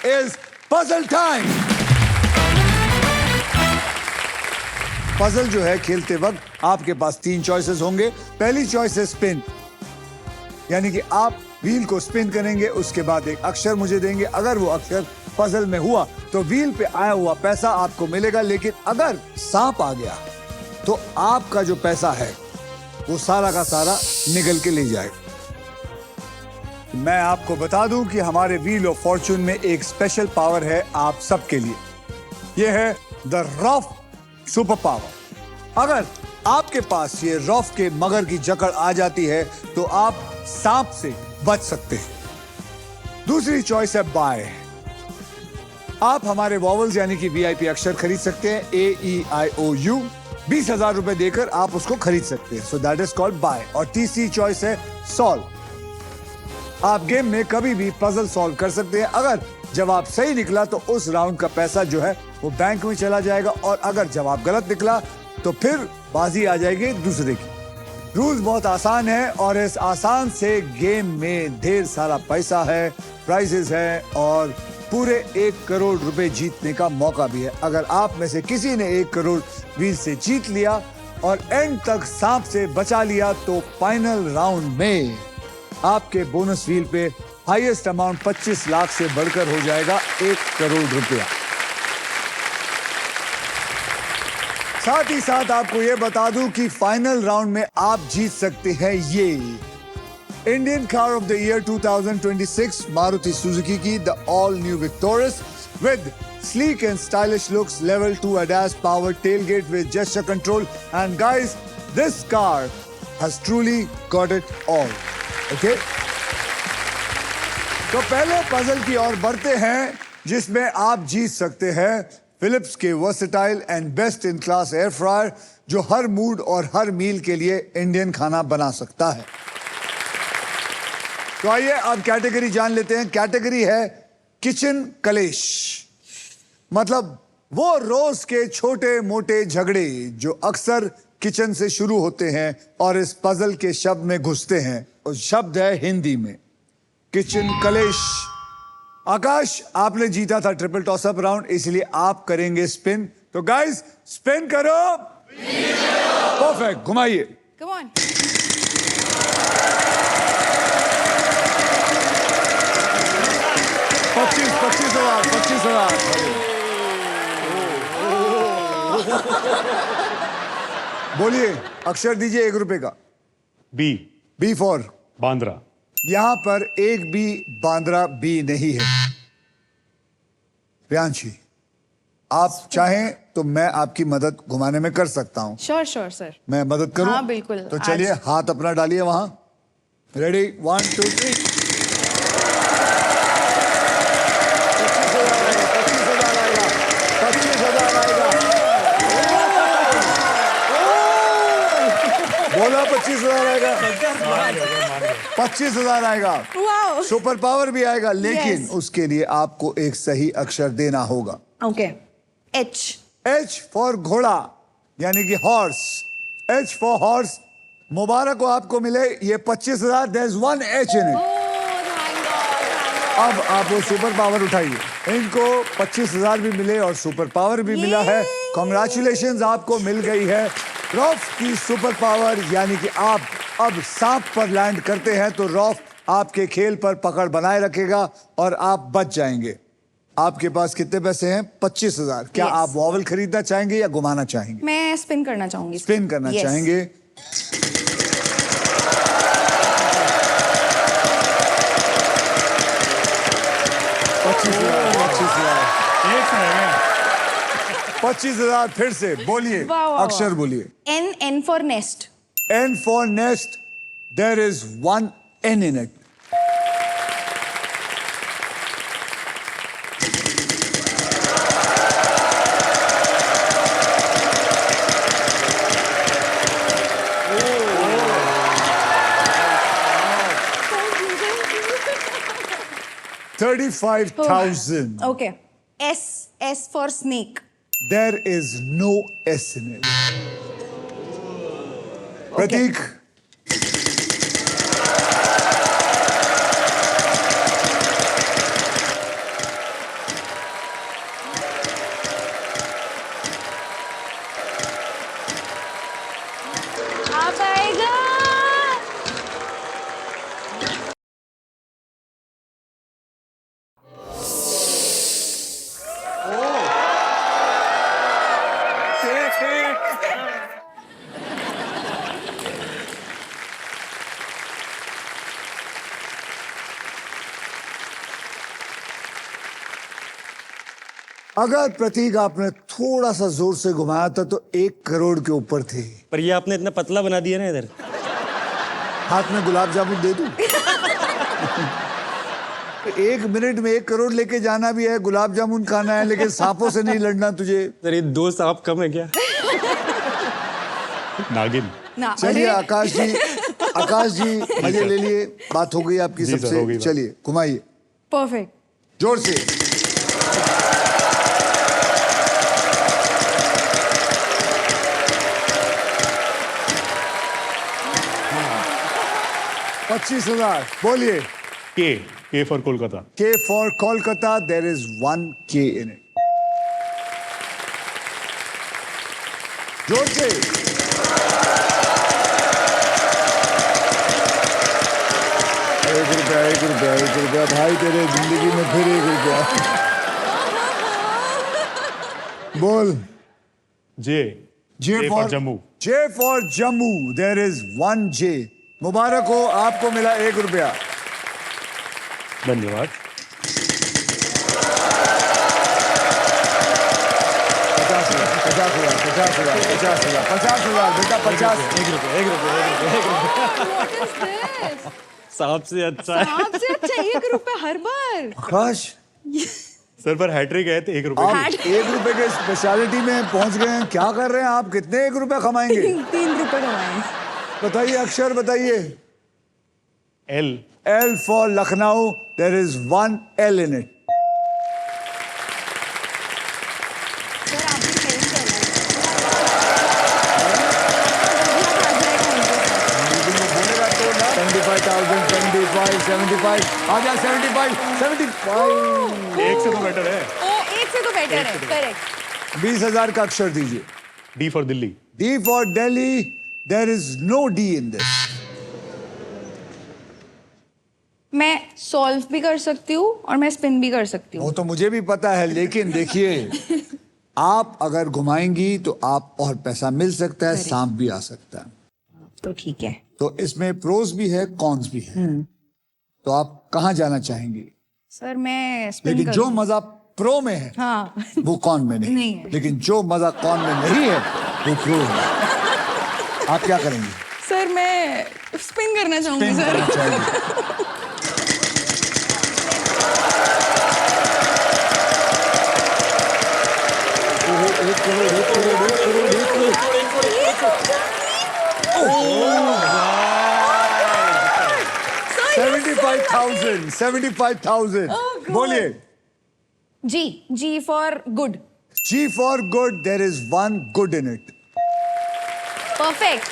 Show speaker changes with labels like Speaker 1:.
Speaker 1: is puzzle time. Puzzle जो है खेलते वक्त आपके पास 3 चॉइसेस होंगे. पहली चॉइस है स्पिन, यानी कि आप व्हील को स्पिन करेंगे, उसके बाद एक अक्षर मुझे देंगे. अगर वो अक्षर पजल में हुआ तो व्हील पे आया हुआ पैसा आपको मिलेगा. लेकिन अगर सांप आ गया तो आपका जो पैसा है वो सारा का सारा निगल के ले जाएगा. मैं आपको बता दूं कि हमारे व्हील ऑफ फॉर्चून में एक स्पेशल पावर है आप सबके लिए. यह है द रफ सुपर पावर. अगर आपके पास ये रफ के मगर की जकड़ आ जाती है तो आप सांप से बच सकते हैं. दूसरी चॉइस है बाय. आप हमारे वॉवल्स यानी कि वीआईपी अक्षर खरीद सकते हैं. AEIOU 20,000 रुपए देकर आप उसको खरीद सकते हैं. So that is called by. और तीसरी चॉइस है सॉल्व. आप गेम में कभी भी पजल सॉल्व कर सकते हैं. अगर जवाब सही निकला तो उस राउंड का पैसा जो है वो बैंक में चला जाएगा, और अगर जवाब गलत निकला तो फिर बाजी आ जाएगी दूसरे की. रूल्स बहुत आसान है और इस आसान से गेम में ढेर सारा पैसा है, प्राइजेस है और पूरे 1 करोड़ रुपए जीतने का मौका भी है. अगर आप में से किसी ने 1 करोड़ व्हील से जीत लिया और एंड तक सांप से बचा लिया तो फाइनल राउंड में आपके बोनस व्हील पे हाईएस्ट अमाउंट 25 लाख से बढ़कर हो जाएगा 1 करोड़ रुपया. साथ ही साथ आपको यह बता दूं कि फाइनल राउंड में आप जीत सकते हैं ये Indian car of the year 2026 Maruti Suzuki की the all new Victoris with sleek and stylish looks, level 2 ADAS powered tailgate with gesture control, and guys, this car has truly got it all. Okay? तो पहले puzzle की ओर बढ़ते हैं जिसमें आप जीत सकते हैं फिलिप्स के versatile and best in class air fryer जो हर मूड और हर मील के लिए इंडियन खाना बना सकता है. तो आइए अब कैटेगरी जान लेते हैं. कैटेगरी है किचन कलेश, मतलब वो रोज के छोटे मोटे झगड़े जो अक्सर किचन से शुरू होते हैं और इस पजल के शब्द में घुसते हैं. और शब्द है हिंदी में किचन कलेश. आकाश, आपने जीता था ट्रिपल टॉस अप राउंड, इसलिए आप करेंगे स्पिन. तो गाइस स्पिन करो. परफेक्ट, घुमाइए.
Speaker 2: Come on.
Speaker 1: पच्चीस हजार. बोलिए, अक्षर दीजिए 1 रुपए का. B for
Speaker 3: Bandra.
Speaker 1: यहां पर एक भी बांद्रा बी नहीं है. प्रियांशी, आप चाहें तो मैं आपकी मदद घुमाने में कर सकता हूं.
Speaker 2: Sure, sir.
Speaker 1: मैं मदद करूं?
Speaker 2: हाँ, बिल्कुल.
Speaker 1: तो चलिए हाथ अपना डालिए वहां. रेडी, 1 2 3. 25,000 आएगा. बोला 25,000 आएगा. 25,000 आएगा.
Speaker 2: Wow.
Speaker 1: सुपर पावर भी आएगा, लेकिन
Speaker 2: Yes.
Speaker 1: उसके लिए आपको एक सही अक्षर देना होगा.
Speaker 2: Okay. H.
Speaker 1: H फॉर घोड़ा यानी कि हॉर्स. H for horse. मुबारक हो आपको मिले ये 25,000. There's 1 H in it.
Speaker 2: Thank God.
Speaker 1: अब आप वो सुपर पावर उठाइए. इनको 25,000 भी मिले और सुपर पावर भी मिला है. कॉन्ग्रेचुलेशंस, आपको मिल गई है रॉफ की सुपर पावर, यानी कि आप अब सांप पर लैंड करते हैं तो रॉफ आपके खेल पर पकड़ बनाए रखेगा और आप बच जाएंगे. आपके पास कितने पैसे हैं? 25,000. क्या आप वॉवल खरीदना चाहेंगे या घुमाना चाहेंगे?
Speaker 2: मैं स्पिन करना चाहूंगी.
Speaker 1: स्पिन करना चाहेंगे.
Speaker 3: एक से है.
Speaker 1: 25,000 फिर से बोलिए. अक्षर बोलिए.
Speaker 2: N for nest.
Speaker 1: N for nest. There is 1 N in it. $35,000.
Speaker 2: Okay. S for snake.
Speaker 1: There is no S in it. Pratik.
Speaker 2: आ पाएगा।
Speaker 1: अगर प्रतीक आपने थोड़ा सा जोर से घुमाया था तो 1 करोड़ के ऊपर थे।
Speaker 4: पर ये आपने इतना पतला बना दिया ना इधर।
Speaker 1: हाथ में गुलाब जामुन दे दूं? 1 मिनट में 1 करोड़ लेके जाना भी है, गुलाब जामुन खाना है, लेकिन सांपों से नहीं लड़ना तुझे।
Speaker 4: सर ये 2 सांप कम है क्या?
Speaker 3: नागिन।
Speaker 2: ना
Speaker 1: चलिए
Speaker 2: अरे,
Speaker 1: आकाश जी मजे ले लिए, बात हो गई आपकी
Speaker 3: जी सर, हो
Speaker 1: सबसे।
Speaker 3: गई बात।
Speaker 1: चलिए घुमाइए
Speaker 2: परफेक्ट।
Speaker 1: जोर से। हाँ। 25,000 बोलिए।
Speaker 3: के for Kolkata.
Speaker 1: K for Kolkata, there is 1 K in it. जोर से। एक रुपया भाई, तेरे जिंदगी में फिर 1 रुपया। बोल।
Speaker 3: जे
Speaker 1: J
Speaker 3: for Jammu.
Speaker 1: J for Jammu, there is 1 J. मुबारक हो, आपको मिला 1 रुपया।
Speaker 3: धन्यवाद।
Speaker 1: 50,000 बेटा, 50।
Speaker 4: 1 रुपये। सांप से अच्छा है।
Speaker 2: आपसे अच्छा 1 रुपए हर बार।
Speaker 1: आकाश,
Speaker 3: सर पर हैट्रिक है तो 1 रुपए।
Speaker 1: आप 1 रुपए के स्पेशलिटी में पहुंच गए हैं। क्या कर रहे हैं आप? कितने 1 रुपया कमाएंगे?
Speaker 2: 3 रुपए कमाए।
Speaker 1: बताइए, अक्षर बताइए।
Speaker 3: L.
Speaker 1: L for Lucknow, there is 1 L in it.
Speaker 2: Sir आप भी हेल्प कर रहे
Speaker 1: 75,000, 75, आ जा 75।
Speaker 3: एक से तो बेटर है।
Speaker 2: ओ, 1 से तो बेटर है। करेक्ट।
Speaker 1: 20,000 का अक्षर दीजिए।
Speaker 3: D for Delhi.
Speaker 1: D for Delhi, there is no D in this.
Speaker 2: मैं सॉल्व भी कर सकती हूँ और मैं स्पिन भी कर सकती
Speaker 1: वो
Speaker 2: हूँ।
Speaker 1: तो मुझे भी पता है, लेकिन देखिए, आप अगर घुमाएंगी तो आप और पैसा मिल सकता है, सांप भी आ सकता है।
Speaker 2: तो ठीक है।
Speaker 1: तो इसमें प्रोज भी है, कॉन्स भी है। तो आप कहाँ जाना चाहेंगी?
Speaker 2: सर मैं स्पिन
Speaker 1: लेकिन जो मजा प्रो में है,
Speaker 2: हाँ
Speaker 1: वो कॉन में नहीं,
Speaker 2: नहीं है।
Speaker 1: लेकिन जो मजा कॉन में नहीं है वो प्रो में है। आप क्या करेंगे?
Speaker 2: सर मैं स्पिन करना चाहूंगी
Speaker 1: स्पिन
Speaker 2: सर।
Speaker 1: करना चाहेंगे। ओहो, 1 करोड़, 1 करोड़, 1 करोड़, 1 करोड़। 75,000, 75,000। बोलिए।
Speaker 2: G for good.
Speaker 1: G for good, there is 1 good in it.
Speaker 2: Perfect.